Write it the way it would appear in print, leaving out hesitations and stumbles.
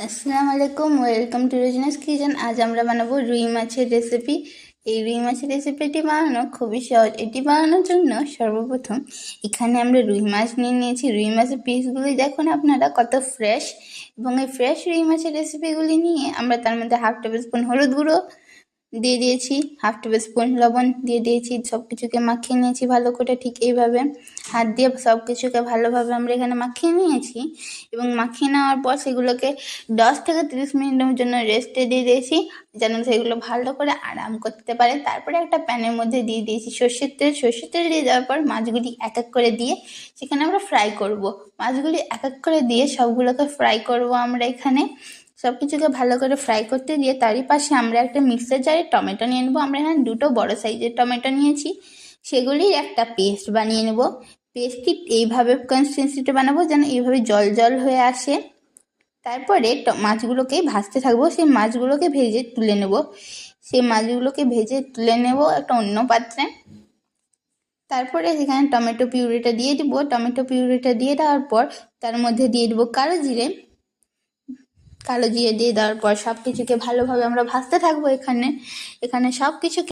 আসসালামু আলাইকুম, welcome to রোজিনাস kitchen. আজ আমরা বানাবো রুই মাছের রেসিপি। এই রুই মাছের রেসিপিটি বানানো খুবই সহজ। এটি বানানোর জন্য সর্বপ্রথম এখানে আমরা রুই মাছ নিয়ে নিয়েছি। রুই মাছের পিসগুলি দেখুন আপনারা কত ফ্রেশ, এবং এই ফ্রেশ রুই মাছের রেসিপিগুলি নিয়ে আমরা তার মধ্যে হাফ টেবিল স্পুন হলুদ গুঁড়ো দিয়ে দিয়েছি, হাফ টেবিল স্পুন লবণ দিয়ে দিয়েছি, সব কিছুকে মাখিয়ে নিয়েছি ভালো করে। ঠিক এইভাবে হাত দিয়ে সব কিছুকে ভালোভাবে আমরা এখানে মাখিয়ে নিয়েছি, এবং মাখিয়ে নেওয়ার পর সেগুলোকে 10 থেকে 30 মিনিটের জন্য রেস্টে দিয়ে দিয়েছি, যেন সেগুলো ভালো করে আরাম করতে পারে। তারপরে একটা প্যানের মধ্যে দিয়ে দিয়েছি সর্ষের তেল। সর্ষের তেল দিয়ে দেওয়ার পর মাছগুলি এক এক করে দিয়ে সেখানে আমরা ফ্রাই করব। মাছগুলি এক এক করে দিয়ে সবগুলোকে ফ্রাই করব আমরা এখানে। সব কিছুকে ভালো করে ফ্রাই করতে দিয়ে তারই পাশে আমরা একটা মিক্সার জারে টমেটো নিয়ে নেবো। আমরা এখানে 2টো বড় সাইজের টমেটো নিয়েছি, সেগুলির একটা পেস্ট বানিয়ে নেব। পেস্টটি এইভাবে কনসিস্টেন্সিতে বানাবো যেন এইভাবে জল জল হয়ে আসে। তারপরে মাছগুলোকে ভাজতে থাকবো। সেই মাছগুলোকে ভেজে তুলে নেব। সেই মাছগুলোকে ভেজে তুলে নেব একটা অন্য পাত্রে। তারপরে সেখানে টমেটো পিউরিটা দিয়ে দিব। টমেটো পিউরিটা দিয়ে দেওয়ার পর তার মধ্যে দিয়ে দেবো কালো জিরে দিয়ে দেওয়ার পর সব কিছুকে ভালোভাবে আমরা ভাজতে থাকবো। এখানে সব কিছুকে